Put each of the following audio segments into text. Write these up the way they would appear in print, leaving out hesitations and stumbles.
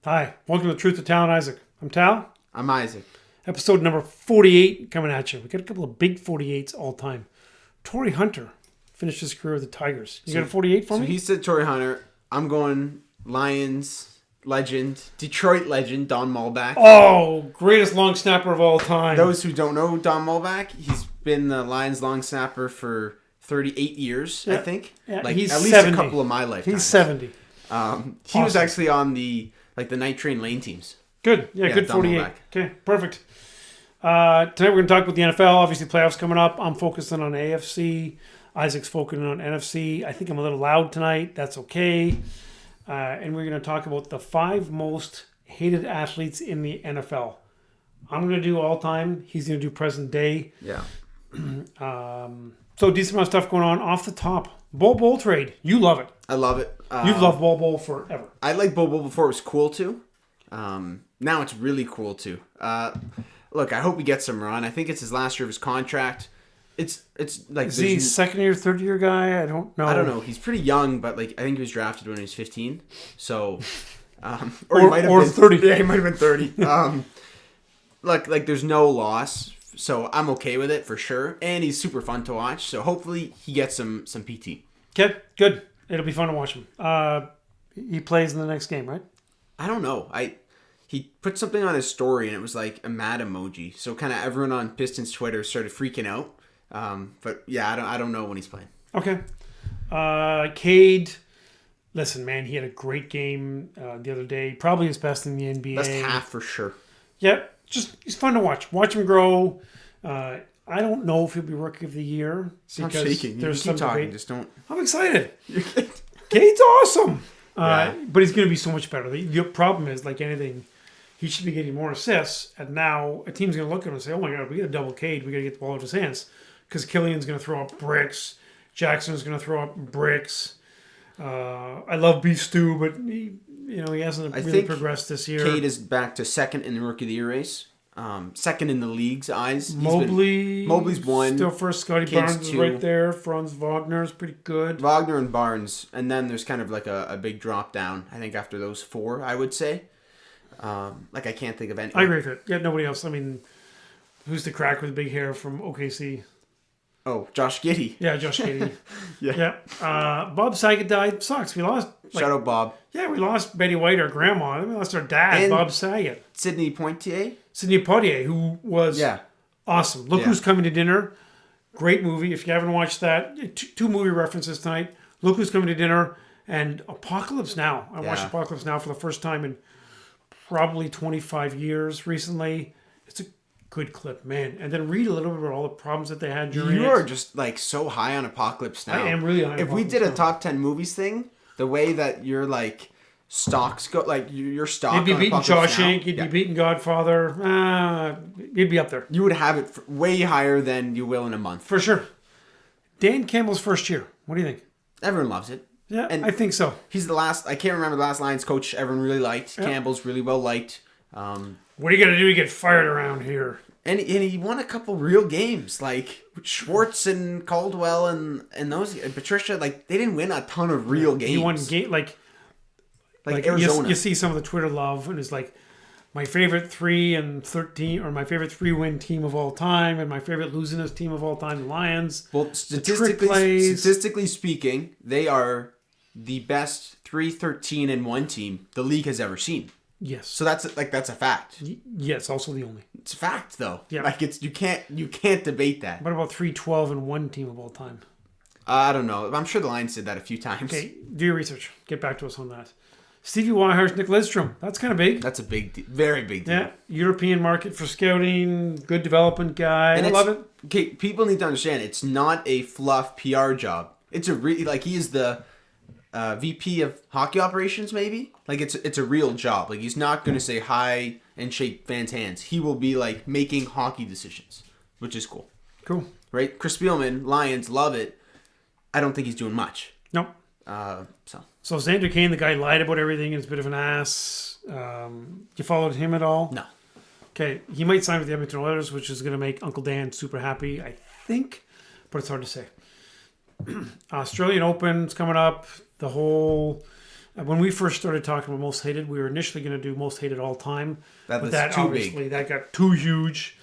Hi, welcome to Truth to Tal Isaac. I'm Tal. I'm Isaac. Episode number 48 coming at you. We got a couple of big 48s all time. Torrey Hunter finished his career with the Tigers. You got a 48 for me? So he said Torrey Hunter. I'm going Lions legend, Detroit legend, Don Muhlbach. Oh, greatest long snapper of all time. Those who don't know Don Muhlbach, he's been the Lions long snapper for 38 years, I think. Yeah, like he's at least 70. a couple of my lifetimes. He's 70. He was actually on the night train lane teams. Good. Yeah, good Don 48. Muhlbach. Okay, perfect. Tonight we're going to talk about the NFL. Obviously, playoffs coming up. I'm focusing on AFC. Isaac's focusing on NFC. I think I'm a little loud tonight. That's okay. And we're going to talk about the 5 most hated athletes in the NFL. I'm going to do all time. He's going to do present day. Yeah. So decent amount of stuff going on. Off the top, Bol Bol trade. You love it. I love it. You've loved Bol Bol forever. I liked Bol Bol before it was cool too. Now it's really cool too. Look, I hope he gets some run. I think it's his last year of his contract. It's like Is he second year, third year guy? I don't know. I don't know. He's pretty young, but I think he was drafted when he was 15. So, or he might have been 30. Yeah, he might have been 30. Like there's no loss, so I'm okay with it for sure. And he's super fun to watch. So hopefully he gets some PT. Okay, good. It'll be fun to watch him. He plays in the next game, right? I don't know. He put something on his story and it was like a mad emoji. So kind of everyone on Pistons Twitter started freaking out. But yeah, I don't know when he's playing. Okay. Cade, listen, man, he had a great game the other day. Probably his best in the NBA. Best half for sure. Yeah, he's fun to watch. Watch him grow. I don't know if he'll be Rookie of the Year. Stop shaking. There's keep some talking. debate. Just don't. I'm excited. Cade's awesome. Yeah. But he's going to be so much better. The problem is, like anything, he should be getting more assists. And now a team's going to look at him and say, oh my God, we got to double Cade. We got to get the ball out of his hands. Because Killian's going to throw up bricks. Jackson's going to throw up bricks. I love beef stew, but he hasn't really progressed this year. Cade is back to second in the Rookie of the Year race. Second in the league's eyes. Mobley's one. Still first. Scotty Cade's Barnes is two. right there. Franz Wagner's pretty good. Wagner and Barnes. And then there's kind of like a big drop down, I think, after those 4, I would say. I can't think of any. I agree with it. Yeah, nobody else. I mean, who's the crack with big hair from OKC? Oh, Josh Giddey. Yeah, Josh Giddey. Yeah. Bob Saget died. Sucks. We lost. Shout out Bob. Yeah, we lost Betty White, our grandma. Then we lost our dad, And Bob Saget. Sidney Poitier. Sidney Poitier, who was awesome. Look Who's Coming to Dinner. Great movie. If you haven't watched that, 2 movie references tonight. Look Who's Coming to Dinner and Apocalypse Now. I watched Apocalypse Now for the first time in probably 25 years recently. It's a good clip, man. And then read a little bit about all the problems that they had during it. You are just so high on Apocalypse Now. I am really high on If we Apocalypse did a Now. top 10 movies thing, the way that your stocks go, your stock You'd be on beating Apocalypse Now, Shawshank. You'd be beating Godfather. You'd be up there. you would have it way higher than you will in a month. For sure. Dan Campbell's first year. What do you think? Everyone loves it. Yeah, And I think so. He's the last. I can't remember the last Lions coach everyone really liked. Campbell's really well liked. What are you going to do to get fired around here? And he won a couple real games, like Schwartz and Caldwell and those and Patricia. They didn't win a ton of real games. He won game like Arizona. You see some of the Twitter love, and it's like my favorite 3-13, or my favorite 3-win team of all time, and my favorite losingest team of all time, the Lions. Well, statistically speaking, they are the best 3-13-1 team the league has ever seen. Yes. So that's a fact. Yes, also the only. It's a fact though. Yeah. You can't debate that. What about 3-12-1 team of all time? I don't know. I'm sure the Lions did that a few times. Okay, do your research. Get back to us on that. Stevie Wyhurst, Nik Lidstrom. That's kind of big. That's a big deal. Very big deal. Yeah, European market for scouting, good development guy. I love it. Okay, people need to understand it's not a fluff PR job. It's a he is the VP of hockey operations, maybe. It's a real job. He's not going to say hi and shake fans' hands. He will be making hockey decisions, which is cool. Cool. Right? Chris Spielman, Lions, love it. I don't think he's doing much. Nope. So Xander Kane, the guy lied about everything and is a bit of an ass. You followed him at all? No. Okay, he might sign with the Edmonton Oilers, which is going to make Uncle Dan super happy, I think, but it's hard to say. Australian Open's coming up. The whole When we first started talking about most hated, we were initially going to do most hated all time. But that too obviously big. That got too huge.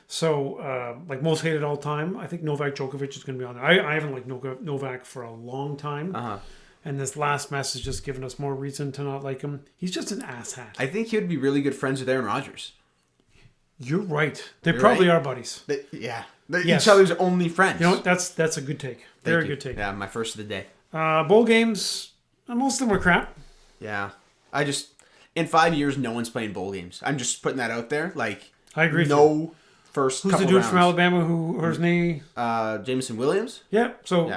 So, most hated all time, I think Novak Djokovic is going to be on there. I haven't liked Novak for a long time. And this last mess has just given us more reason to not like him. He's just an asshat. I think he would be really good friends with Aaron Rodgers. You're right. They probably are buddies. They're each other's only friends. You know what? That's a good take. Very good take. Yeah, my first of the day. Bowl games, most of them were crap. Yeah. In 5 years, no one's playing bowl games. I'm just putting that out there. Like, I agree. No first Who's couple the dude rounds. from Alabama who hurt his knee? Jameson Williams? Yeah. So,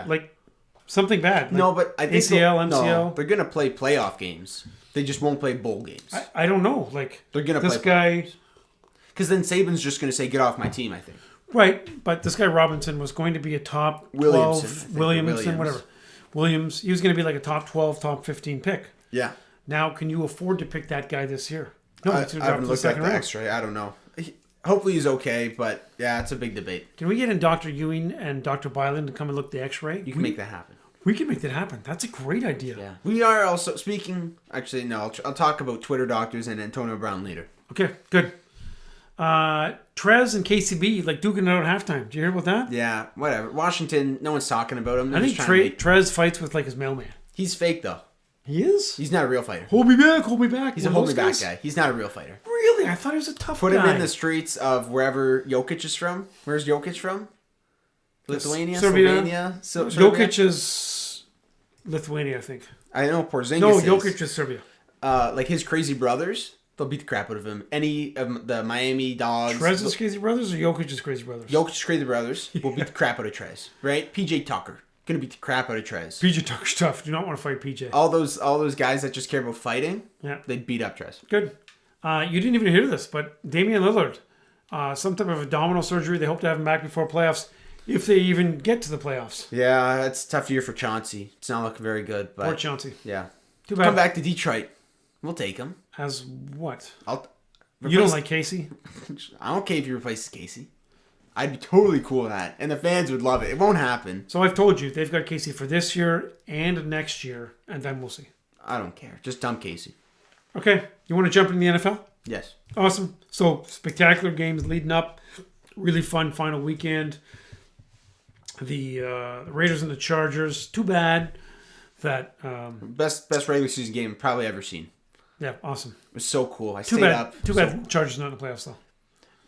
something bad. Like No, but I think ACL, MCL. No, they're going to play playoff games. They just won't play bowl games. I don't know. Like, they're going to play this guy. Because then Saban's just going to say, get off my team, I think. Right. But this guy Robinson was going to be a top 12. Williamson, whatever. Williams. He was going to be like a top 12, top 15 pick. Yeah. Now, can you afford to pick that guy this year? No, I haven't looked at the X-ray. I don't know. Hopefully he's okay, but yeah, it's a big debate. Can we get in Dr. Ewing and Dr. Byland to come and look at the X-ray? You can make that happen. We can make that happen. That's a great idea. Yeah. We are also speaking. Actually, no. I'll talk about Twitter doctors and Antonio Brown later. Okay, good. Trez and KCB duking it out at halftime. Did you hear about that? Yeah, whatever. Washington, no one's talking about him. I think Trez fights with his mailman. He's fake though. He is? He's not a real fighter. Hold me back, hold me back. He's a hold me back guy. He's not a real fighter. Really? I thought he was a tough guy. Put him in the streets of wherever Jokic is from. Where's Jokic from? Lithuania? Slovenia? Jokic is Lithuania, I think. I know Porzingis No, Jokic is Serbia. His crazy brothers, they'll beat the crap out of him. Any of the Miami Dogs. Trez's crazy brothers or Jokic's crazy brothers? Jokic's crazy brothers will beat the crap out of Trez. Right? PJ Tucker. Gonna beat the crap out of Trez. PJ Tucker's tough. Do not want to fight PJ. All those guys that just care about fighting, they'd beat up Trez. Good. You didn't even hear this, but Damian Lillard, some type of abdominal surgery. They hope to have him back before playoffs, if they even get to the playoffs. Yeah, it's a tough year for Chauncey. It's not looking very good. But poor Chauncey. Yeah. Too bad. Come back to Detroit. We'll take him. As what? You don't like Casey? I don't care if you replace Casey. I'd be totally cool with that. And the fans would love it. It won't happen. So I've told you, they've got Casey for this year and next year, and then we'll see. I don't care. Just dump Casey. Okay. You want to jump into the NFL? Yes. Awesome. So, spectacular games leading up. Really fun final weekend. The Raiders and the Chargers. Too bad that... Best regular season game probably ever seen. Yeah, awesome. It was so cool. Too bad Chargers not in the playoffs, though.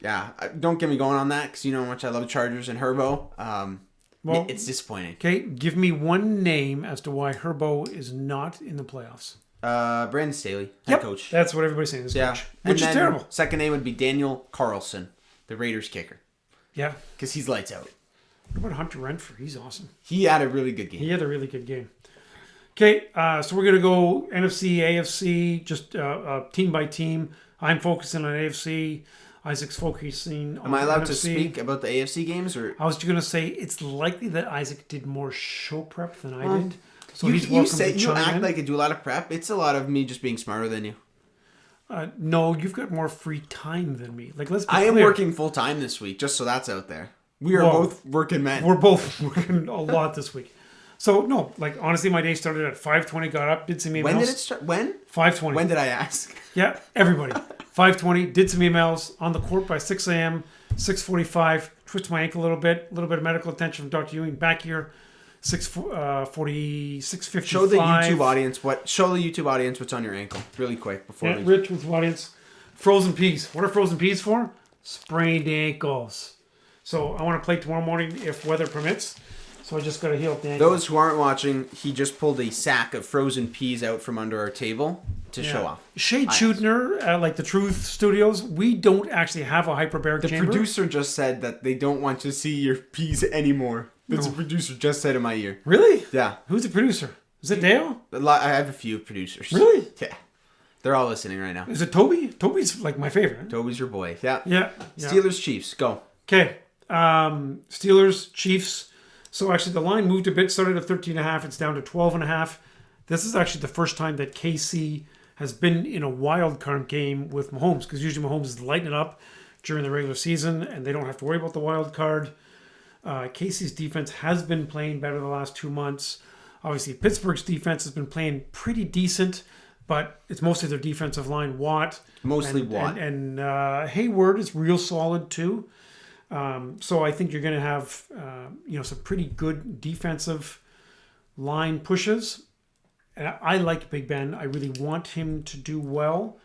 Yeah, don't get me going on that because you know how much I love the Chargers and Herbo. Well, it's disappointing. Okay, give me one name as to why Herbo is not in the playoffs. Brandon Staley, head coach. That's what everybody's saying. Coach, which is terrible. Second name would be Daniel Carlson, the Raiders kicker. Yeah, because he's lights out. What about Hunter Renfrew? He's awesome. He had a really good game. Okay, so we're gonna go NFC, AFC, just team by team. I'm focusing on AFC. Isaac's focusing on Am I allowed NFC. to speak about the AFC games? Or I was going to say it's likely that Isaac did more show prep than I did. So you act like I do a lot of prep. It's a lot of me just being smarter than you. No, you've got more free time than me. Let's be I clear. am working full time this week, just so that's out there. We are both working men. We're both working a lot this week. So no, honestly, my day started at 5:20. Got up, did some emails. When did it start? When? 5:20. When did I ask? Yeah, everybody. 5:20. Did some emails on the court by 6 a.m. 6:45. Twisted my ankle a little bit of medical attention from Dr. Ewing. Back here, 6:40, 6:55. Show the YouTube audience what's on your ankle, really quick before. Rich with the audience. Frozen peas. What are frozen peas for? Sprained ankles. So I want to play tomorrow morning if weather permits. So I just got to heal up the ankle. Those who aren't watching, he just pulled a sack of frozen peas out from under our table to show off. Shade Schutner, at the Truth Studios, we don't actually have a hyperbaric chamber. The producer just said that they don't want to see your peas anymore. That's what the producer just said in my ear. Really? Yeah. Who's the producer? Is it Dale? I have a few producers. Really? Yeah. They're all listening right now. Is it Toby? Toby's my favorite. Toby's your boy. Yeah. Yeah. Steelers, Chiefs, go. Okay. Steelers, Chiefs. So actually the line moved a bit, started at 13.5. It's down to 12.5. This is actually the first time that KC has been in a wild card game with Mahomes, because usually Mahomes is lighting it up during the regular season and they don't have to worry about the wild card. KC's defense has been playing better the last 2 months. Obviously, Pittsburgh's defense has been playing pretty decent, but it's mostly their defensive line. Watt. And Hayward is real solid too. So I think you're going to have some pretty good defensive line pushes. And I like Big Ben. I really want him to do well,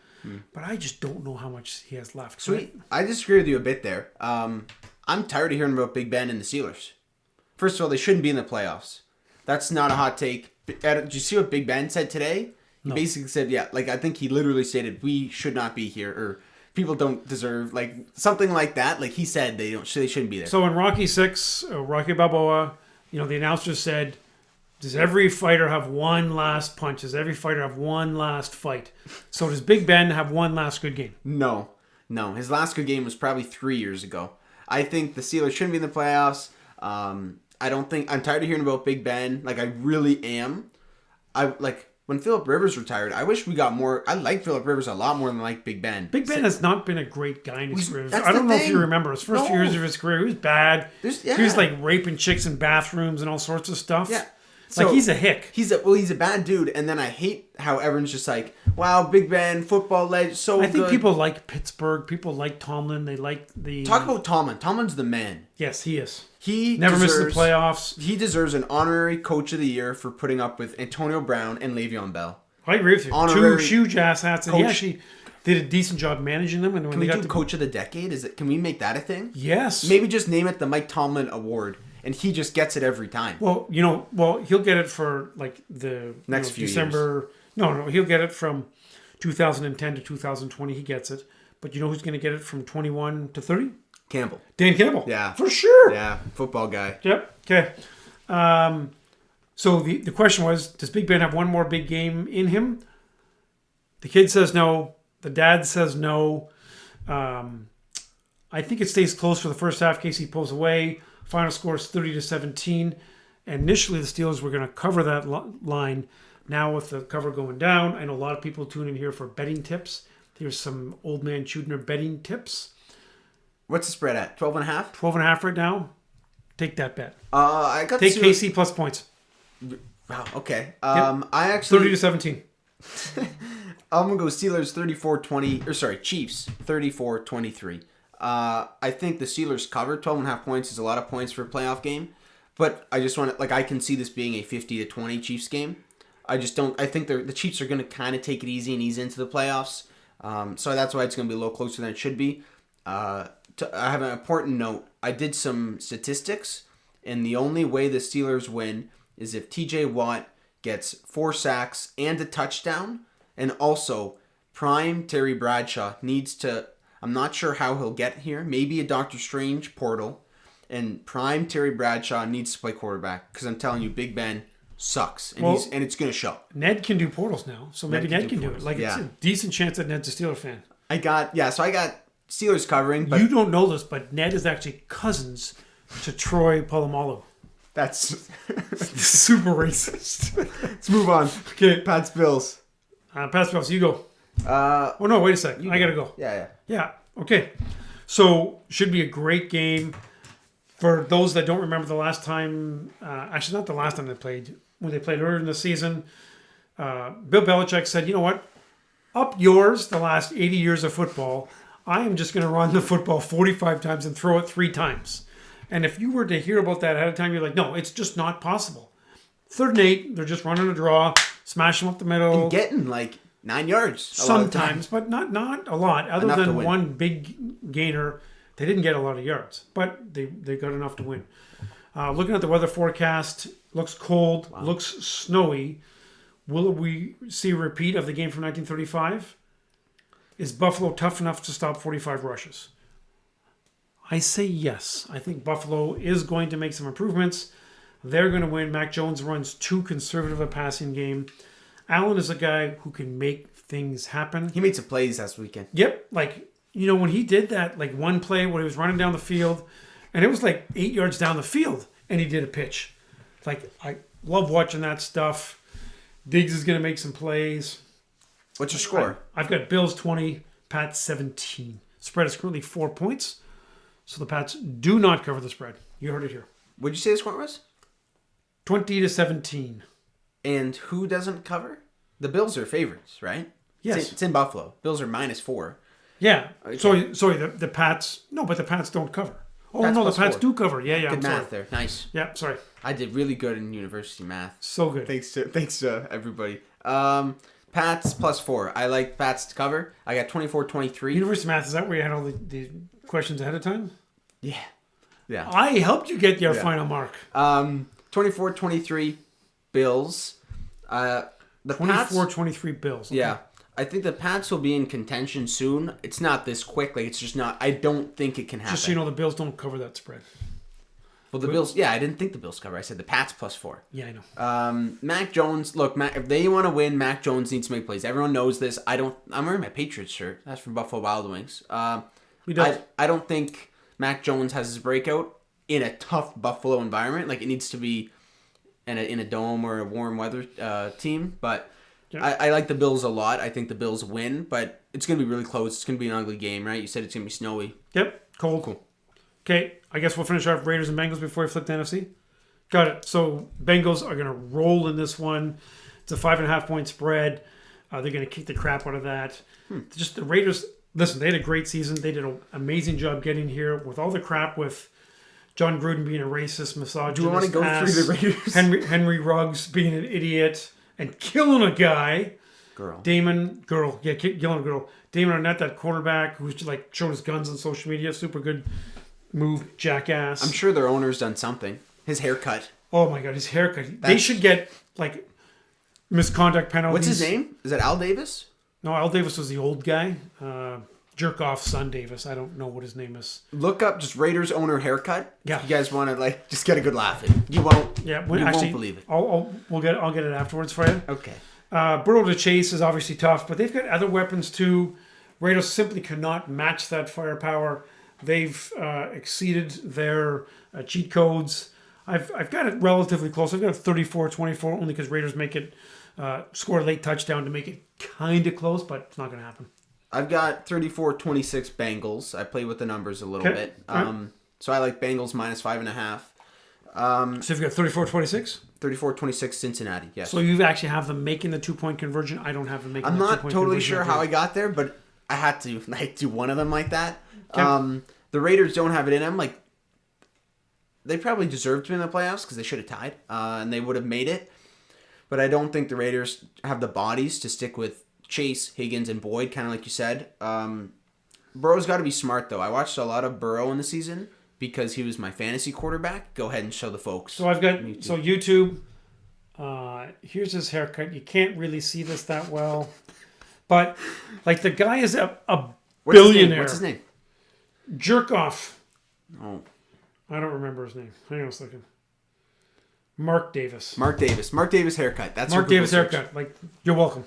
but I just don't know how much he has left. Sweet. I disagree with you a bit there. I'm tired of hearing about Big Ben and the Steelers. First of all, they shouldn't be in the playoffs. That's not a hot take. Did you see what Big Ben said today? He basically said, I think he literally stated, we should not be here, or people don't deserve, something like that. Like, he said they shouldn't be there. So in Rocky VI, Rocky Balboa, the announcer said, does every fighter have one last punch? Does every fighter have one last fight? So does Big Ben have one last good game? No. His last good game was probably 3 years ago. I think the Steelers shouldn't be in the playoffs. I'm tired of hearing about Big Ben. I really am. When Phillip Rivers retired, I wish we got more. I like Phillip Rivers a lot more than I like Big Ben. Big Ben has not been a great guy in his career. I don't know if you remember his first few years of his career. He was bad. He was raping chicks in bathrooms and all sorts of stuff. Yeah. So he's a hick. He's a bad dude, and then I hate how everyone's just like, wow, Big Ben, football legend, so good. I think people like Pittsburgh. People like Tomlin. They like the... Talk about Tomlin. Tomlin's the man. Yes, he is. He never misses the playoffs. He deserves an honorary Coach of the Year for putting up with Antonio Brown and Le'Veon Bell. I agree with you. Two huge ass hats, and he actually did a decent job managing them. And when can we do Coach of the Decade? Can we make that a thing? Yes. Maybe just name it the Mike Tomlin Award. And he just gets it every time. Well, he'll get it for the next few December. Years. No, he'll get it from 2010 to 2020. He gets it. But you know who's going to get it from 21 to 30? Campbell. Dan Campbell. Yeah. For sure. Yeah, football guy. Yep. Okay. So the question was, does Big Ben have one more big game in him? The kid says no. The dad says no. I think it stays close for the first half. KC pulls away. Final score is 30-17. Initially, the Steelers were going to cover that line. Now, with the cover going down, I know a lot of people tune in here for betting tips. Here's some old man Chudner betting tips. What's the spread at? 12.5? 12.5 right now. Take that bet. Take KC plus points. Wow. Okay. Yep. I actually 30-17. I'm gonna go Steelers 34-20. Or sorry, Chiefs 34-23. I think the Steelers cover 12.5 points is a lot of points for a playoff game, but I just want to I can see this being a 50-20 Chiefs game. I just don't. I think the Chiefs are going to kind of take it easy and ease into the playoffs. So that's why it's going to be a little closer than it should be. I have an important note. I did some statistics, and the only way the Steelers win is if T.J. Watt gets 4 sacks and a touchdown, and also prime Terry Bradshaw needs to. I'm not sure how he'll get here. Maybe a Doctor Strange portal. And prime Terry Bradshaw needs to play quarterback. Because I'm telling you, Big Ben sucks. And it's going to show. Ned can do portals now. So maybe Ned can do it. It's a decent chance that Ned's a Steelers fan. So I got Steelers covering. But you don't know this, but Ned is actually cousins to Troy Polamalu. That's super racist. Let's move on. Okay, Pats Bills. Pats Bills, you go. No, wait a sec. I gotta go. Yeah. Okay. So should be a great game. For those that don't remember the last time, actually not the last time they played, when they played earlier in the season, Bill Belichick said, you know what? Up yours the last 80 years of football. I am just going to run the football 45 times and throw it 3 times. And if you were to hear about that ahead of time, you're like, no, it's just not possible. 3rd and 8, they're just running a draw, smashing up the middle. And getting 9 yards. Sometimes, but not a lot. Other than one big gainer, they didn't get a lot of yards. But they got enough to win. Looking at the weather forecast, looks cold, looks snowy. Will we see a repeat of the game from 1935? Is Buffalo tough enough to stop 45 rushes? I say yes. I think Buffalo is going to make some improvements. They're going to win. Mac Jones runs too conservative a passing game. Allen is a guy who can make things happen. He made some plays last weekend. Yep. When he did that, one play where he was running down the field, and it was 8 yards down the field, and he did a pitch. I love watching that stuff. Diggs is going to make some plays. What's your score? I've got Bills 20, Pats 17. Spread is currently 4 points, so the Pats do not cover the spread. You heard it here. What'd you say the score was? 20-17. And who doesn't cover? The Bills are favorites, right? Yes. It's in Buffalo. Bills are -4. Yeah. Okay. Sorry, the Pats. No, but the Pats don't cover. Oh, Pats no, the Pats 4. do cover. Yeah, Good I'm math sorry. there. Nice. Yeah, sorry. I did really good in university math. So good. Thanks to everybody. Pats +4. I like Pats to cover. I got 24-23. University math, is that where you had all the questions ahead of time? Yeah. I helped you get your final mark. 24-23 Bills. The 24-23 Bills. Okay. Yeah. I think the Pats will be in contention soon. It's not this quick. Like, it's just not. I don't think it can happen. Just so you know, the Bills don't cover that spread. Well, the Bills. Yeah, I didn't think the Bills cover. I said the Pats +4. Yeah, I know. Mac Jones. Look, if they want to win, Mac Jones needs to make plays. Everyone knows this. I'm wearing my Patriots shirt. That's from Buffalo Wild Wings. I don't think Mac Jones has his breakout in a tough Buffalo environment. Like, it needs to be in a dome or a warm weather team. But yeah. I like the Bills a lot. I think the Bills win, but it's going to be really close. It's going to be an ugly game, right? You said it's going to be snowy. Yep. Cool. Okay, I guess we'll finish off Raiders and Bengals before we flip to NFC. Got it. So Bengals are going to roll in this one. It's a 5.5-point spread. They're going to kick the crap out of that. Just the Raiders, listen, they had a great season. They did an amazing job getting here with all the crap with John Gruden being a racist, misogynist. Do you want to go through the Raiders? Henry Ruggs being an idiot and killing a guy. Killing a girl. Damon Arnett, that quarterback who's like showing his guns on social media. Super good move, jackass. I'm sure their owner's done something. His haircut. Oh my God, his haircut. They should get like misconduct penalties. What's his name? Is that Al Davis? No, Al Davis was the old guy. Jerk off son Davis. I don't know what his name is. Look up just Raiders owner haircut. Yeah. If you guys want to just get a good laugh in. You won't. Yeah, won't believe it. I'll get it afterwards for you. Okay. Burrow to chase is obviously tough, but they've got other weapons too. Raiders simply cannot match that firepower. They've exceeded their cheat codes. I've got it relatively close. I've got it 34-24 only because Raiders make it score a late touchdown to make it kind of close, but it's not going to happen. I've got 34-26 Bengals. I play with the numbers a little bit. So I like Bengals -5.5. So you've got 34-26? 34-26 Cincinnati, yes. So you actually have them making the 2-point conversion. I don't have them making the 2-point conversion. I'm not totally sure how I got there, but I had to do one of them like that. Okay. The Raiders don't have it in them. Like, they probably deserved to be in the playoffs because they should have tied, and they would have made it. But I don't think the Raiders have the bodies to stick with Chase, Higgins, and Boyd, kind of like you said. Burrow's got to be smart, though. I watched a lot of Burrow in the season because he was my fantasy quarterback. Go ahead and show the folks. So I've got YouTube. Here's his haircut. You can't really see this that well, but like the guy is a billionaire. What's his name? Jerk off. Oh, I don't remember his name. Hang on a second. Mark Davis. Mark Davis haircut. That's Mark Davis haircut. Like, you're welcome.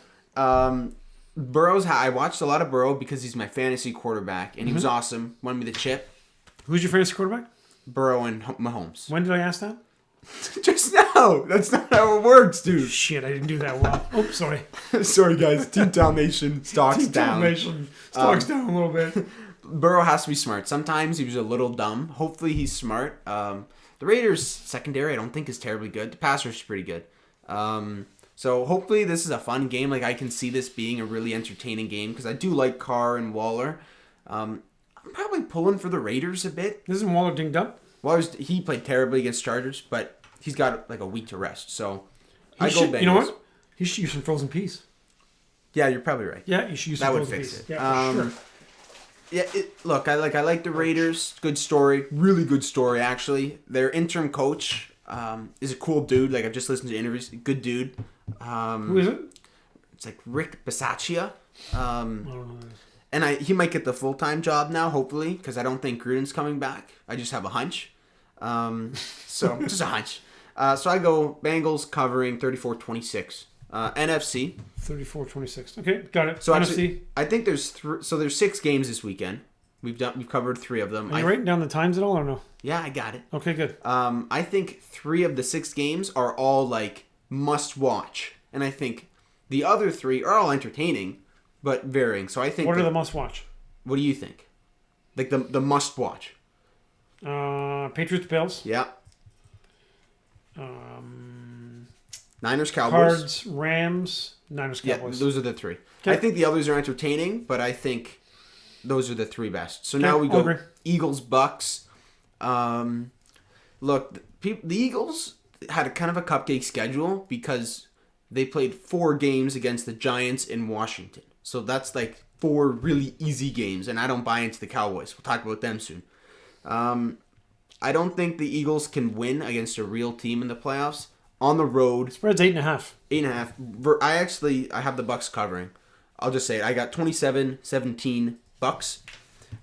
Burrow's. I watched a lot of Burrow because he's my fantasy quarterback, and he was awesome. Won me the chip. Who's your fantasy quarterback? Burrow and Mahomes. When did I ask that? Just now. That's not how it works, dude. Shit, I didn't do that well. Oh, sorry. Sorry, guys. Team Tal Nation stocks down. Team Tal Nation stocks down a little bit. Burrow has to be smart. Sometimes he was a little dumb. Hopefully he's smart. The Raiders' secondary I don't think is terribly good. The pass rush is pretty good. So hopefully this is a fun game. Like, I can see this being a really entertaining game because I do like Carr and Waller. I'm probably pulling for the Raiders a bit. Isn't Waller dinged up? He played terribly against Chargers, but he's got like a week to rest. So I go Bengals. You know what? He should use some frozen peas. Yeah, you're probably right. Yeah, you should use some frozen peas. That would fix it. Yeah, for sure. Yeah, look, I like the Raiders. Good story. Really good story, actually. Their interim coach is a cool dude. Like, I've just listened to interviews. Good dude. Who is it? It's like Rick Bisaccia. I don't know. And he might get the full-time job now, hopefully, because I don't think Gruden's coming back. I just have a hunch. So, just a hunch. So I go Bengals covering 34-26. NFC. 34-26. Okay, got it. So NFC. Actually, I think there's 6 games this weekend. We've covered 3 of them. Are you writing down the times at all or no? Yeah, I got it. Okay, good. I think 3 of the 6 games are all like must watch, and I think the other 3 are all entertaining, but varying. So I think. What are the must watch? What do you think? Like the must watch. Patriots Bills. Yeah. Niners, Cowboys. Cards, Rams, Niners, Cowboys. Yeah, those are the three. Okay. I think the others are entertaining, but I think those are the three best. So now we go Eagles, Bucs. Look, the Eagles had a kind of a cupcake schedule because they played 4 games against the Giants in Washington. So that's like 4 really easy games, and I don't buy into the Cowboys. We'll talk about them soon. I don't think the Eagles can win against a real team in the playoffs. On the road. Spread's 8.5. 8.5. I have the Bucs covering. I'll just say it. I got 27-17 Bucs.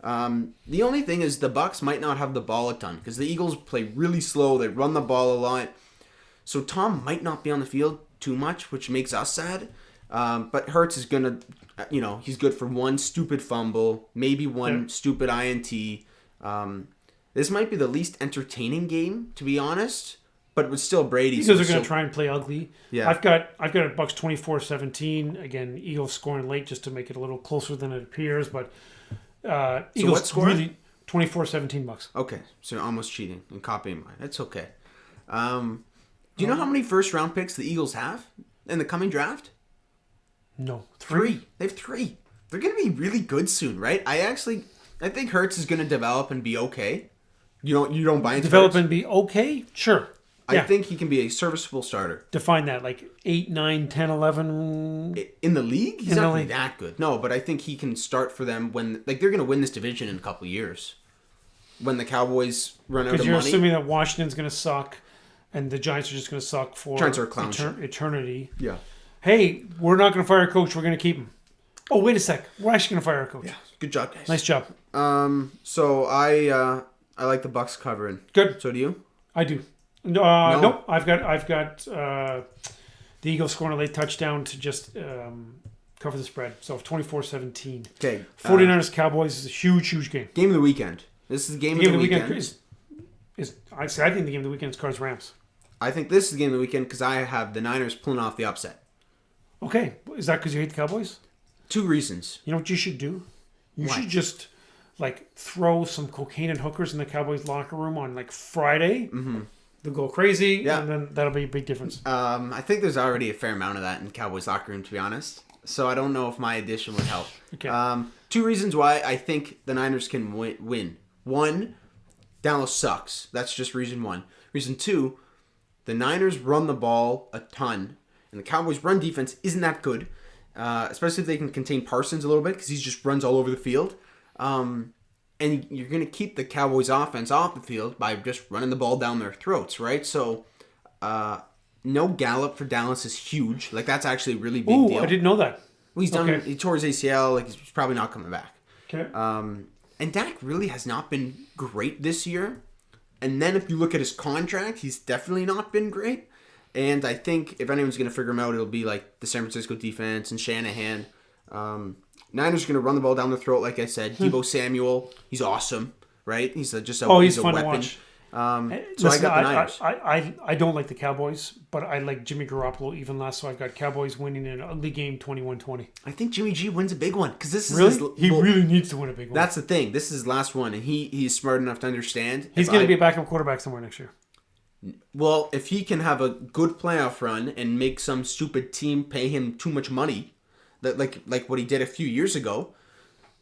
The only thing is the Bucs might not have the ball a ton because the Eagles play really slow. They run the ball a lot. So Tom might not be on the field too much, which makes us sad. But Hurts is going to, he's good for one stupid fumble, maybe one stupid INT. This might be the least entertaining game, to be honest. But it was still Brady. Eagles are going to try and play ugly. Yeah. I've got a Bucs 24-17. Again, Eagles scoring late just to make it a little closer than it appears. But Eagles what score? Really 24-17 Bucs. Okay, so you're almost cheating and copying mine. That's okay. Do you know how many first round picks the Eagles have in the coming draft? No, 3. They have 3. They're going to be really good soon, right? I think Hurts is going to develop and be okay. You don't buy into develop Hurts? And be okay? Sure. I think he can be a serviceable starter. Define that, like 8, 9, 10, 11. In the league? He's not really that good. No, but I think he can start for them when they're going to win this division in a couple of years. When the Cowboys run out of money. Because you're assuming that Washington's going to suck and the Giants are just going to suck for eternity. Yeah. Hey, we're not going to fire a coach. We're going to keep him. Oh, wait a sec. We're actually going to fire a coach. Yeah. Good job, guys. Nice job. So I like the Bucs covering. Good. So do you? I do. No. Nope. I've got the Eagles scoring a late touchdown to just cover the spread. So 24-17. Okay. 49ers Cowboys is a huge game. Game of the weekend. This is the game of the weekend. I think the game of the weekend is Cards Rams. I think this is the game of the weekend because I have the Niners pulling off the upset. Okay. Is that because you hate the Cowboys? 2 reasons. You know what you should do? You should just throw some cocaine and hookers in the Cowboys locker room on Friday. Mm-hmm. They'll go crazy, and then that'll be a big difference. I think there's already a fair amount of that in Cowboys locker room, to be honest. So I don't know if my addition would help. Okay. 2 reasons why I think the Niners can win. 1, Dallas sucks. That's just reason 1. Reason 2, the Niners run the ball a ton, and the Cowboys' run defense isn't that good, especially if they can contain Parsons a little bit because he just runs all over the field. And you're going to keep the Cowboys' offense off the field by just running the ball down their throats, right? So, no Gallup for Dallas is huge. That's actually a really big deal. I didn't know that. Well, he's done. He tore his ACL. He's probably not coming back. Okay. And Dak really has not been great this year. And then if you look at his contract, he's definitely not been great. And I think if anyone's going to figure him out, it'll be the San Francisco defense and Shanahan. Niners are going to run the ball down the throat, like I said. Deebo Samuel, he's awesome, right? He's he's a fun weapon. To watch. So I got the Niners. I don't like the Cowboys, but I like Jimmy Garoppolo even less, so I've got Cowboys winning in an ugly game 21-20. I think Jimmy G wins a big one because this is really he really needs to win a big one. That's the thing. This is his last one, and he's smart enough to understand. He's going to be a backup quarterback somewhere next year. Well, if he can have a good playoff run and make some stupid team pay him too much money, that like what he did a few years ago,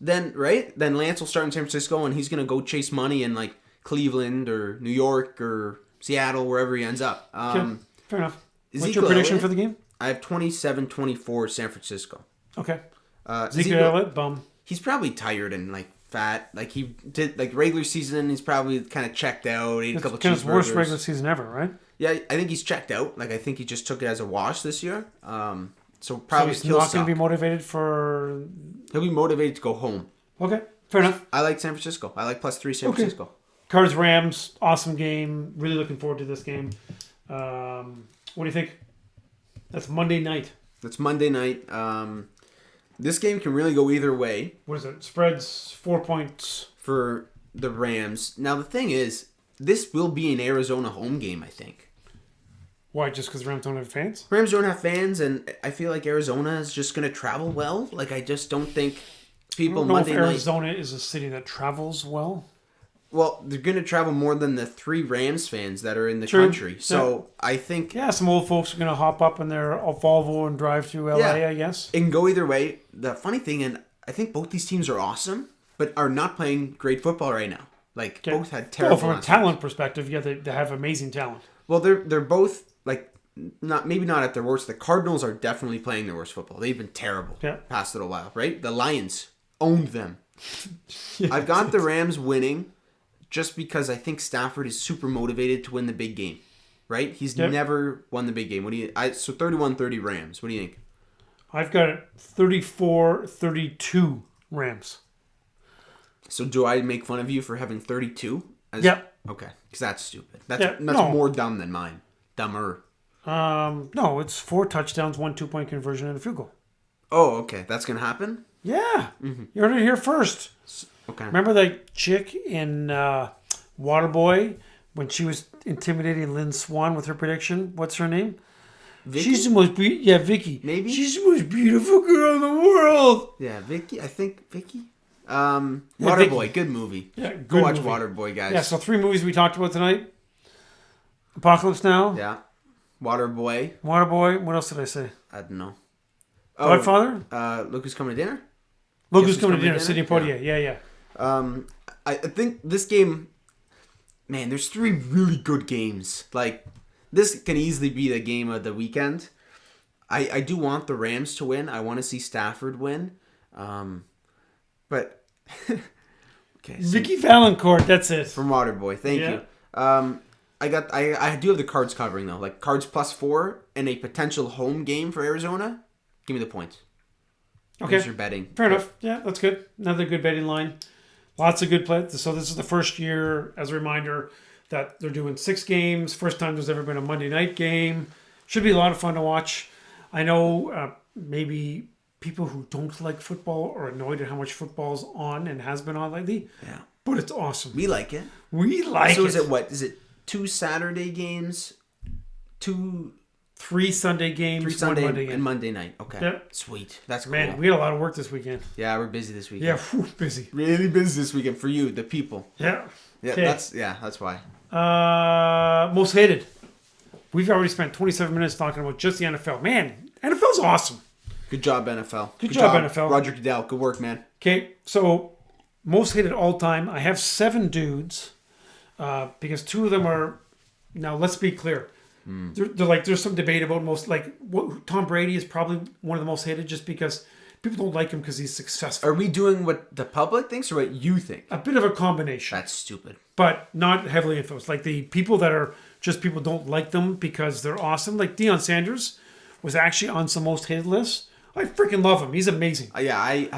then Lance will start in San Francisco and he's going to go chase money in Cleveland or New York or Seattle, wherever he ends up. Okay, fair enough. What's your prediction for the game? I have 27-24 San Francisco. Okay. Ezekiel Elliott, bum. He's probably tired and fat. He did regular season. He's probably kind of checked out. Ate a couple cheeseburgers. Kind of his worst regular season ever, right? Yeah, I think he's checked out. I think he just took it as a wash this year. So probably he's not going to be motivated for. He'll be motivated to go home. Okay, fair enough. I like San Francisco. I like +3 San Francisco. Cards Rams, awesome game. Really looking forward to this game. What do you think? That's Monday night. This game can really go either way. What is it? Spreads 4 points for the Rams. Now the thing is, this will be an Arizona home game, I think. Why? Just because Rams don't have fans? Rams don't have fans, and I feel like Arizona is just going to travel well. I just don't think people I don't know Monday if night. Arizona is a city that travels well. Well, they're going to travel more than the 3 Rams fans that are in the country. So I think... Yeah, some old folks are going to hop up in their Volvo and drive to LA, I guess. It can go either way. The funny thing, and I think both these teams are awesome, but are not playing great football right now. Like, both had terrible... Well, from a talent perspective, yeah, they have amazing talent. Well, they're both, like, maybe not at their worst. The Cardinals are definitely playing their worst football. They've been terrible past little while, right? The Lions owned them. I've got the Rams winning just because I think Stafford is super motivated to win the big game, right? He's never won the big game. So 31-30 Rams. What do you think? I've got it 34-32 Rams. So do I make fun of you for having 32? Yep. Okay, because that's stupid. That's more dumb than mine. Dumber. No, it's 4 touchdowns, 1 2-point conversion, and a field goal. Oh, okay. That's going to happen? Yeah. Mm-hmm. You heard it here first. Okay. Remember that chick in Waterboy when she was intimidating Lynn Swan with her prediction? What's her name? Vicky? She's the most Vicky. Maybe? She's the most beautiful girl in the world. Yeah, Vicky. I think Vicky. Waterboy, good movie. Yeah, good Go watch movie. Waterboy, guys. Yeah, so 3 movies we talked about tonight. Apocalypse Now. Yeah. Waterboy. What else did I say? I don't know. Godfather? Look Who's Coming to Dinner? Look Who's Coming to Dinner. Sidney Poitier. Yeah. I think this game... Man, there's 3 really good games. Like, this can easily be the game of the weekend. I do want the Rams to win. I want to see Stafford win. But... okay. So Vicky Valancourt, that's it. from Waterboy. Thank you. I do have the Cards covering, though. Like, Cards +4 and a potential home game for Arizona. Give me the points. Okay. There's your betting. Fair enough. Yeah, that's good. Another good betting line. Lots of good play. So this is the first year, as a reminder, that they're doing 6 games. First time there's ever been a Monday night game. Should be a lot of fun to watch. I know maybe people who don't like football are annoyed at how much football's on and has been on lately. Yeah. But it's awesome. We like it. So is it what? Is it 2 Saturday games? 3 Sunday games, 3 Sunday 1 Monday game. And Monday night. Okay. Yeah. Sweet. That's cool. Man, we had a lot of work this weekend. Yeah, we're busy this weekend. Yeah, busy. Really busy this weekend for you, the people. Yeah. Yeah, okay. That's why. Most hated. We've already spent 27 minutes talking about just the NFL. Man, NFL's awesome. Good job, NFL. Good job, NFL. Roger Goodell. Good work, man. Okay, so most hated all time. I have 7 dudes because 2 of them are. Now let's be clear. They're like there's some debate about most Tom Brady is probably one of the most hated just because people don't like him because he's successful. Are we doing what the public thinks or what you think? A bit of a combination. That's stupid. But not heavily influenced. Like the people that are just people don't like them because they're awesome. Like Deion Sanders was actually on some most hated lists. I freaking love him. He's amazing. They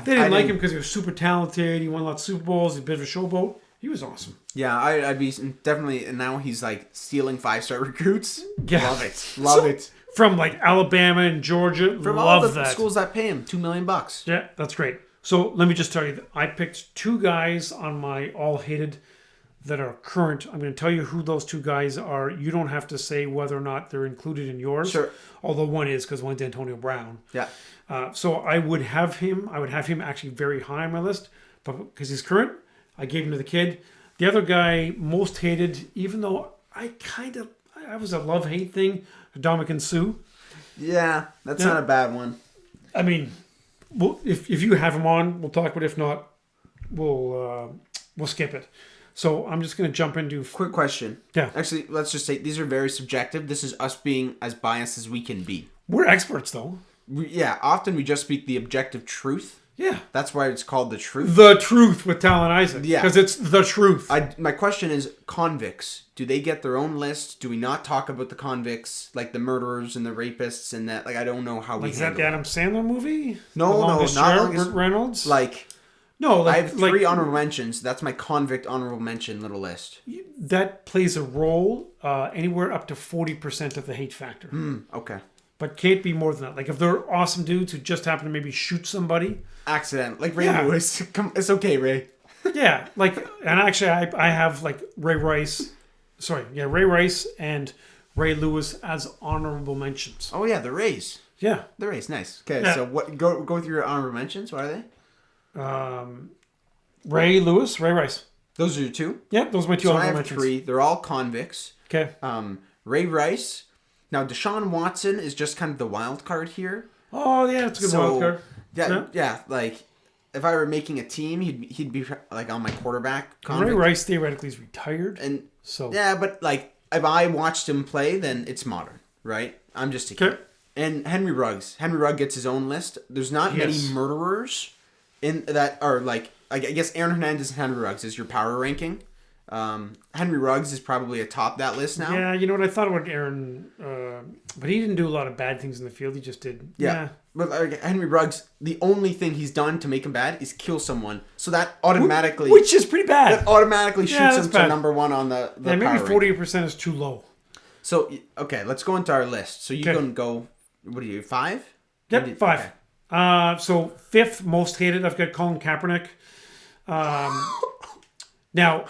didn't like him because he was super talented. He won lots of Super Bowls. He's a bit of a showboat. He was awesome. Yeah, I'd be definitely. And now he's like stealing 5-star recruits. Yeah. Love it. From like Alabama and Georgia. From love all the that. schools that pay him $2 million. Yeah, that's great. So let me just tell you, that I picked 2 guys on my all hated that are current. I'm going to tell you who those 2 guys are. You don't have to say whether or not they're included in yours. Sure. Although one is because one's Antonio Brown. Yeah. So I would have him. I would have him actually very high on my list, but because he's current, I gave him to the kid. The other guy, most hated, even though I was a love-hate thing, Dominican Sue. Yeah, that's not a bad one. I mean, if you have him on, we'll talk, but if not, we'll skip it. So I'm just going to jump into... Quick question. Yeah. Actually, let's just say these are very subjective. This is us being as biased as we can be. We're experts, though. Often we just speak the objective truth. Yeah. That's why it's called the truth. The truth with Tal Isaac. Yeah. Because it's the truth. My question is, convicts, do they get their own list? Do we not talk about the convicts, like the murderers and the rapists and that? Like, I don't know how we Is that the Adam Sandler movie? No, not Burt Reynolds? I have 3 honorable mentions. That's my convict honorable mention little list. That plays a role anywhere up to 40% of the hate factor. Okay. But can't be more than that. Like if they're awesome dudes who just happen to maybe shoot somebody. Accident. Like Ray Lewis. It's okay, Ray. Yeah. And actually I have like Ray Rice and Ray Lewis as honorable mentions. Oh yeah, the Rays. Yeah. The Rays, nice. Okay, so what? Go through your honorable mentions. What are they? Ray Lewis, Ray Rice. Those are your two? Yep, those are my two. So I have three. They're all convicts. Okay. Ray Rice. Now, Deshaun Watson is just kind of the wild card here. Oh, yeah, it's a good wild card. Yeah, like, if I were making a team, he'd be, like, on my quarterback. Ray Rice, theoretically, is retired. Yeah, but, like, if I watched him play, then it's modern, right? I'm just a kid. Okay. And Henry Ruggs. Henry Ruggs gets his own list. There's not many murderers in that are, like, I guess Aaron Hernandez and Henry Ruggs is your power ranking. Henry Ruggs is probably atop that list now. Yeah, you know what? I thought about Aaron, but he didn't do a lot of bad things in the field. He just did. Yeah. But Henry Ruggs, the only thing he's done to make him bad is kill someone. So that automatically... Which is pretty bad. That automatically shoots him to number one on the maybe 48% is too low. So, okay, let's go into our list. So you can go... What are you, 5? Yep, 5. Okay. So, 5th most hated, I've got Colin Kaepernick. Now,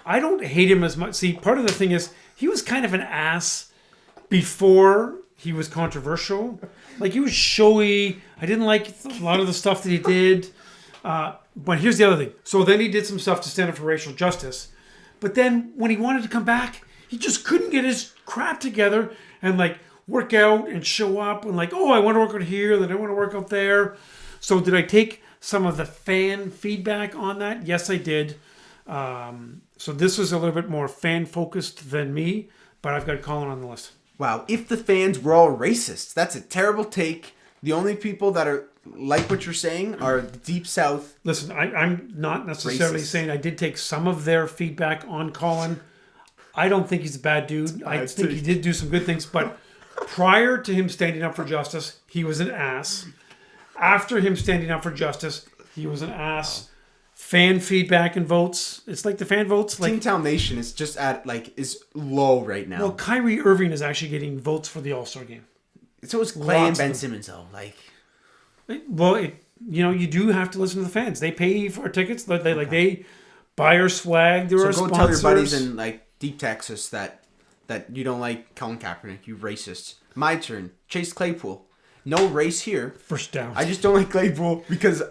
I don't hate him as much. See, part of the thing is, he was kind of an ass before he was controversial. Like, he was showy. I didn't like a lot of the stuff that he did. But here's the other thing. So then he did some stuff to stand up for racial justice. But then when he wanted to come back, he just couldn't get his crap together and, like, work out and show up and, like, oh, I want to work out here, then I want to work out there. So did I take some of the fan feedback on that? Yes, I did. So this was a little bit more fan-focused than me, but I've got Colin on the list. Wow, if the fans were all racist, that's a terrible take. The only people that are like what you're saying are the Deep South. Listen, I'm not necessarily saying I did take some of their feedback on Colin. I don't think he's a bad dude. I think he did do some good things, but prior to him standing up for justice, he was an ass. After him standing up for justice, he was an ass. Fan feedback and votes. It's like the fan votes. Like Teamtown Nation is just is low right now. Well, Kyrie Irving is actually getting votes for the All-Star game. So is Clay and Ben Simmons though. Well, you do have to listen to the fans. They pay for tickets. They buy our swag. There are sponsors. So go tell your buddies in Deep Texas that you don't like Colin Kaepernick. You racists. My turn. Chase Claypool. No race here. First down. I just don't like Claypool because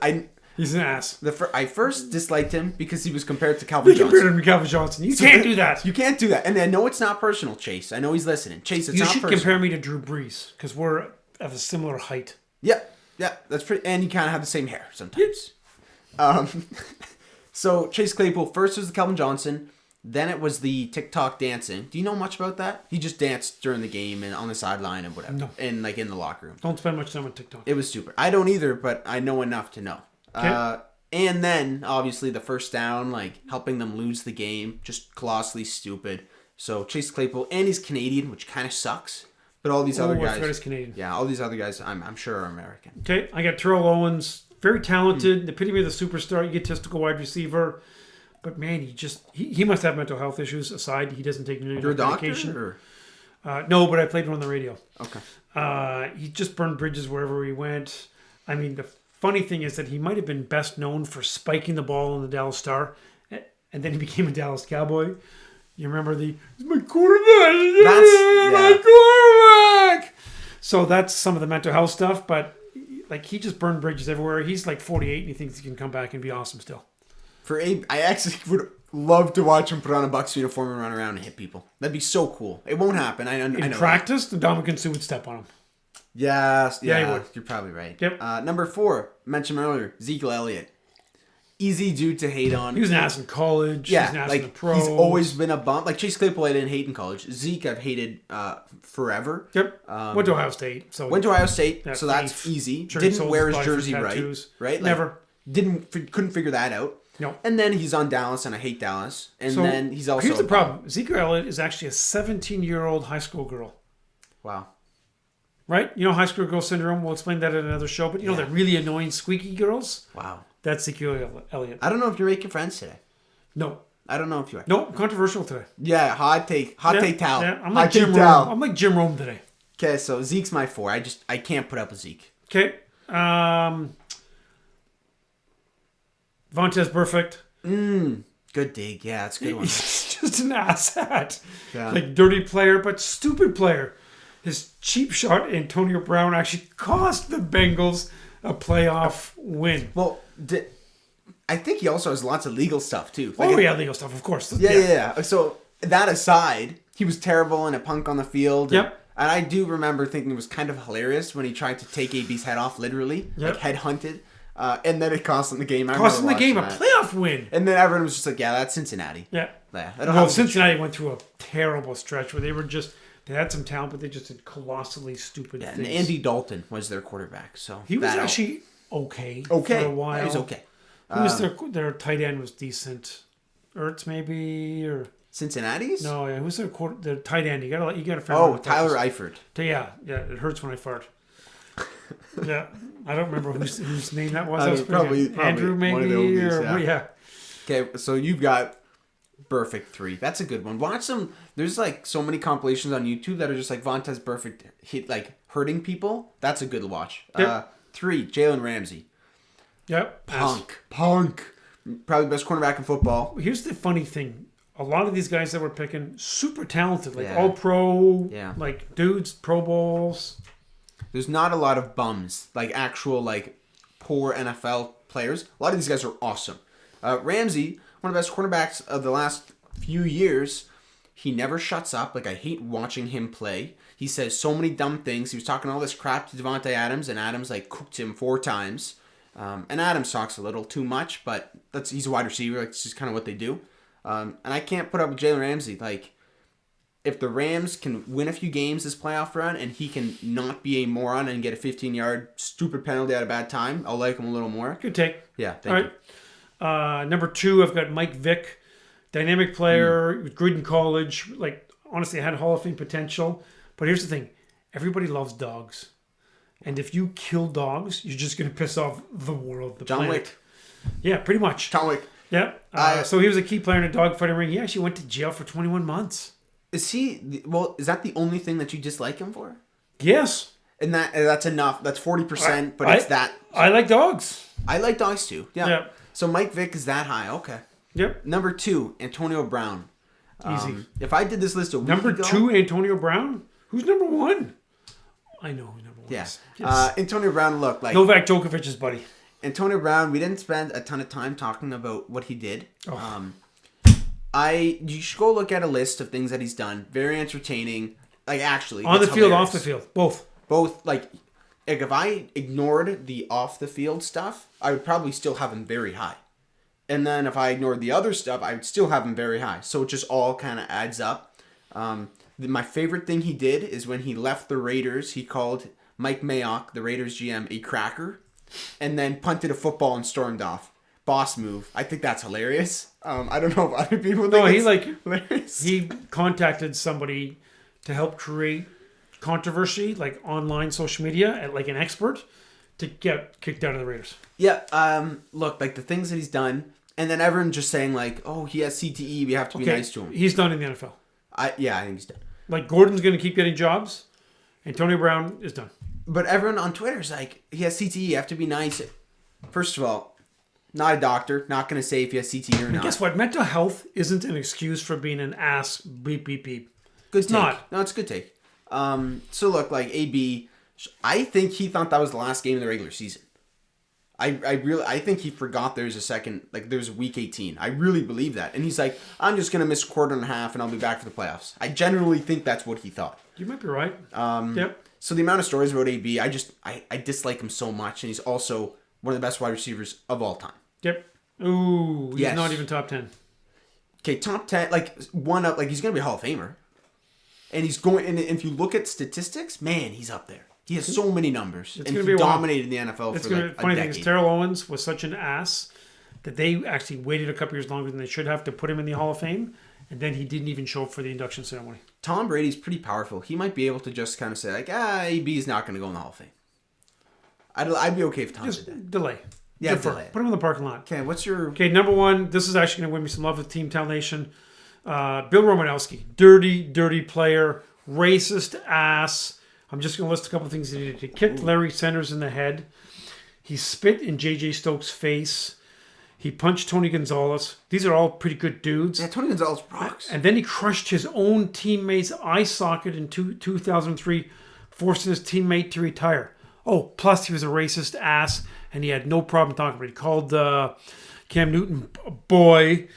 he's an ass. I first disliked him because he was compared to Calvin Johnson. Compared him to Calvin Johnson. You can't do that. You can't do that. And I know it's not personal, Chase. I know he's listening. Chase, it's not personal. You should compare me to Drew Brees because we're of a similar height. Yeah, that's pretty. And you kind of have the same hair sometimes. So Chase Claypool, first was the Calvin Johnson. Then it was the TikTok dancing. Do you know much about that? He just danced during the game and on the sideline and whatever. No. And in the locker room. Don't spend much time on TikTok. It was stupid. I don't either, but I know enough to know. Okay. And then, obviously, the first down, helping them lose the game. Just colossally stupid. So, Chase Claypool, and he's Canadian, which kind of sucks. But all these other guys... I Canadian. Yeah, all these other guys, I'm sure are American. Okay, I got Terrell Owens. Very talented. The epitome of the superstar, egotistical wide receiver. But, man, he must have mental health issues aside. He doesn't take any medication. Or? No, but I played him on the radio. Okay. He just burned bridges wherever he went. I mean, the funny thing is that he might have been best known for spiking the ball in the Dallas Star, and then he became a Dallas Cowboy. You remember he's my quarterback. My quarterback. So that's some of the mental health stuff, but he just burned bridges everywhere. He's 48 and he thinks he can come back and be awesome still. For Abe, I actually would love to watch him put on a Bucs uniform and run around and hit people. That'd be so cool. It won't happen. I know. In practice, the Dominican Sue would step on him. Yes. Yeah, he would. You're probably right. Yep. Number 4, mentioned earlier, Ezekiel Elliott. Easy dude to hate on. He was an ass in college. Yeah, he was an ass in the pros. He's always been a bum. Chase Claypool, I didn't hate in college. Zeke, I've hated forever. Yep. Went to Ohio State. So so that's easy. Sure, didn't wear his jersey right. Never. Couldn't figure that out. No. And then he's on Dallas, and I hate Dallas. And then he's also... Here's the problem. Ezekiel Elliott is actually a 17-year-old high school girl. Wow. Right? You know high school girl syndrome? We'll explain that in another show. But you know that really annoying squeaky girls? Wow. That's Ezekiel Elliott. I don't know if you're making friends today. No. I don't know if you are. No, controversial today. Yeah, hot take. Hot take Tal. Yeah, I'm like Jim Rome. I'm like Jim Rome today. Okay, so Zeke's my 4. I can't put up with Zeke. Okay. Vontaze Burfict. Good dig. Yeah, that's a good one. He's just an asshat. Yeah. Dirty player, but stupid player. His cheap shot, Antonio Brown, actually cost the Bengals a playoff win. Well, I think he also has lots of legal stuff too. Legal stuff, of course. Yeah. So that aside, he was terrible and a punk on the field. Yep. And I do remember thinking it was kind of hilarious when he tried to take AB's head off, literally, head hunted. And then it cost him the game. Cost him the game, a playoff win. And then everyone was just like, yeah, that's Cincinnati. Yeah. Well, Cincinnati went through a terrible stretch where they had some talent, but they just did colossally stupid things. And Andy Dalton was their quarterback. So he was actually okay for a while. He was okay. Who was their tight end was decent. Ertz maybe, or... Cincinnati's? No, yeah. Who's their tight end? You gotta figure out. Tyler Eifert. Yeah. It hurts when I fart. Yeah, I don't remember whose name that was. Probably Andrew, maybe. One of the oldies, Okay, so you've got Perfect 3. That's a good one. Watch some. There's like so many compilations on YouTube that are just like Vontaze Perfect hit like hurting people. That's a good watch. Yep. 3, Jalen Ramsey. Yep. Punk. Probably the best cornerback in football. Here's the funny thing. A lot of these guys that we're picking, super talented, like all pro, like dudes, Pro Bowls. There's not a lot of bums, like actual like poor NFL players. A lot of these guys are awesome. Ramsey, one of the best cornerbacks of the last few years. He never shuts up. Like, I hate watching him play. He says so many dumb things. He was talking all this crap to Devontae Adams, and Adams like cooked him 4 times. And Adams talks a little too much, but he's a wide receiver. Like, it's just kind of what they do. And I can't put up with Jalen Ramsey. Like, if the Rams can win a few games this playoff run and he can not be a moron and get a 15-yard stupid penalty at a bad time, I'll like him a little more. Good take. Yeah, thank you. Number 2, I've got Mike Vick. Dynamic player, was good in college. Like, honestly, had Hall of Fame potential. But here's the thing. Everybody loves dogs. And if you kill dogs, you're just going to piss off the world, the John planet. Wick. Yeah, pretty much. John Wick. Yeah. So he was a key player in a dogfighting ring. He actually went to jail for 21 months. Is that the only thing that you dislike him for? Yes. And that's enough. That's 40%, it's that. I like dogs. I like dogs too. Yeah. Yep. So Mike Vick is that high. Okay. Yep. Number 2, Antonio Brown. Easy. If I did this list a week ago... Number 2, Antonio Brown? Who's number 1? I know who number 1 is. Yes. Antonio Brown, look like... Novak Djokovic's buddy. Antonio Brown, we didn't spend a ton of time talking about what he did. Oh. You should go look at a list of things that he's done. Very entertaining. Like, actually. On the field, off the field. Both. Like, if I ignored the off the field stuff, I would probably still have him very high. And then if I ignored the other stuff, I would still have him very high. So it just all kind of adds up. My favorite thing he did is when he left the Raiders, he called Mike Mayock, the Raiders GM, a cracker, and then punted a football and stormed off. Boss move. I think that's hilarious. I don't know if other people think it's hilarious. He contacted somebody to help create controversy, like online social media, like an expert, to get kicked out of the Raiders. Yeah. Look, like the things that he's done, and then everyone just saying like, "Oh, he has CTE. We have to be nice to him." He's done in the NFL. I think he's done. Like Gordon's going to keep getting jobs. Antonio Brown is done. But everyone on Twitter is like, he has CTE. You have to be nice. First of all, not a doctor. Not going to say if he has CTE or not. Guess what? Mental health isn't an excuse for being an ass. Beep beep beep. Good take. Not. No, it's a good take. So look, like AB, I think he thought that was the last game of the regular season. I think he forgot there's a second, like there's week 18. I really believe that. And he's like, I'm just going to miss a quarter and a half and I'll be back for the playoffs. I generally think that's what he thought. You might be right. Yep. So the amount of stories about AB, I dislike him so much. And he's also one of the best wide receivers of all time. Yep. Ooh, he's not even top 10. Okay, top 10, like one up, like he's going to be a Hall of Famer. And he's going, and if you look at statistics, man, he's up there. He has so many numbers, and he dominated the NFL for like a decade. Funny thing is, Terrell Owens was such an ass that they actually waited a couple years longer than they should have to put him in the Hall of Fame, and then he didn't even show up for the induction ceremony. Tom Brady's pretty powerful. He might be able to just kind of say, like, AB is not going to go in the Hall of Fame. I'd be okay if Tom did that. Delay. Yeah, delay. Put him in the parking lot. Okay, what's your... Okay, number 1, this is actually going to win me some love with Team Tal Nation. Bill Romanowski. Dirty player. Racist ass. I'm just going to list a couple of things he did. He kicked Larry Sanders in the head. He spit in J.J. Stokes' face. He punched Tony Gonzalez. These are all pretty good dudes. Yeah, Tony Gonzalez rocks. And then he crushed his own teammate's eye socket in 2003, forcing his teammate to retire. Oh, plus he was a racist ass and he had no problem talking about it. He called Cam Newton a boy.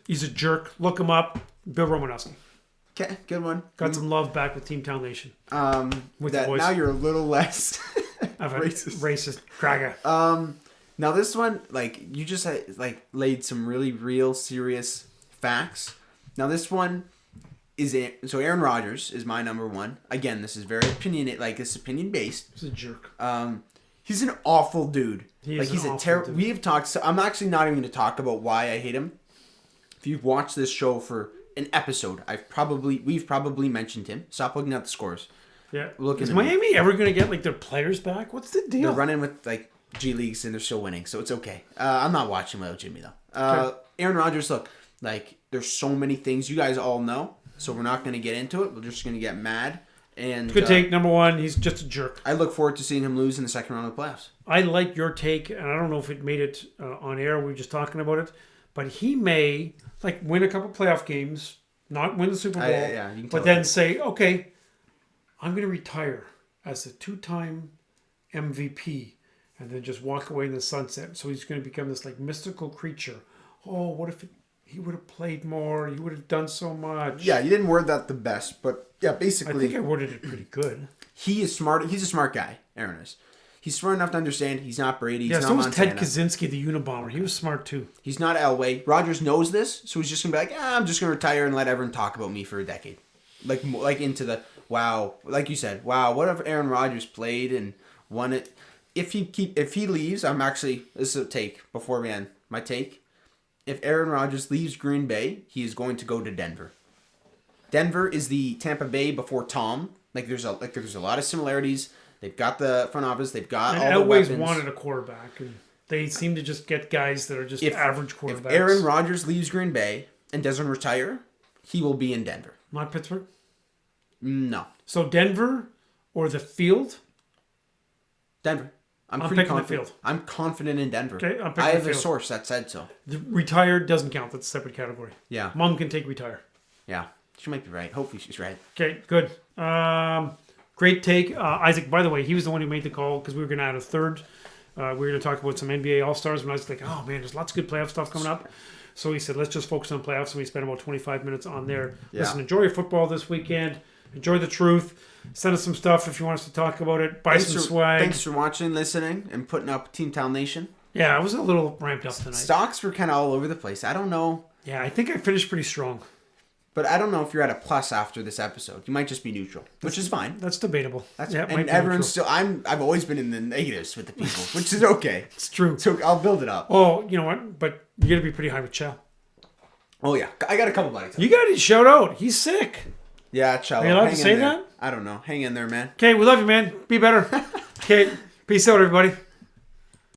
He's a jerk. Look him up. Bill Romanowski. Okay, good one. Got some love back with Team Town Nation. With that, now you're a little less racist cracker. Now this one, you just laid some really real serious facts. Now this one is Aaron Rodgers is my number one. Again, this is very it's opinion based. He's a jerk. He's an awful dude. He's a terrible dude. We have talked. So I'm actually not even going to talk about why I hate him. If you've watched this show for an episode, we've probably mentioned him. Stop looking at the scores. Yeah. Is Miami ever going to get their players back? What's the deal? They're running with G Leagues and they're still winning, so it's okay. I'm not watching without Jimmy though. Okay. Aaron Rodgers, look, there's so many things you guys all know, so we're not going to get into it. We're just going to get mad. And good take. Number one, he's just a jerk. I look forward to seeing him lose in the second round of the playoffs. I like your take, and I don't know if it made it on air. We were just talking about it, but he may win a couple playoff games, not win the Super Bowl, but then say, okay, I'm going to retire as a 2-time MVP, and then just walk away in the sunset. So he's going to become this mystical creature. Oh, what if he would have played more? He would have done so much. Yeah, you didn't word that the best, but yeah, basically. I think I worded it pretty good. He is smart. He's a smart guy, Aaron is. He's smart enough to understand he's not Brady. He's not so was Montana. Ted Kaczynski, the Unabomber. He was smart too. He's not Elway. Rodgers knows this, so he's just going to be I'm just going to retire and let everyone talk about me for a decade. Into the, wow, like you said, wow, what if Aaron Rodgers played and won it? If he leaves, this is a take before we end. My take, if Aaron Rodgers leaves Green Bay, he is going to go to Denver. Denver is the Tampa Bay before Tom. There's a lot of similarities. They've got the front office. They've got all the weapons. Elway's wanted a quarterback, and they seem to just get guys that are just average quarterbacks. If Aaron Rodgers leaves Green Bay and doesn't retire, he will be in Denver. Not Pittsburgh? No. So Denver or the field? Denver. I'm picking confident. The field. I'm confident in Denver. Okay, I have a source that said so. The retired doesn't count. That's a separate category. Yeah. Mom can take retire. Yeah. She might be right. Hopefully she's right. Okay, good. Great take. Isaac, by the way, he was the one who made the call because we were going to add a third. We were going to talk about some NBA All-Stars, and I was like, oh, man, there's lots of good playoff stuff coming up. So he said, let's just focus on playoffs, and we spent about 25 minutes on there. Yeah. Listen, enjoy your football this weekend. Enjoy the truth. Send us some stuff if you want us to talk about it. Buy some swag. Thanks for watching, listening, and putting up Team Town Nation. Yeah, I was a little ramped up tonight. Stocks were kind of all over the place. I don't know. Yeah, I think I finished pretty strong. But I don't know if you're at a plus after this episode. You might just be neutral, which is fine. That's debatable. And everyone's still. I've always been in the negatives with the people, which is okay. It's true. So I'll build it up. Oh, you know what? But you got to be pretty high with Chow. Oh yeah, I got a couple buddies. You got to shout out. He's sick. Yeah, Chow. Are you allowed to say that? I don't know. Hang in there, man. Okay, we love you, man. Be better. Okay, peace out, everybody.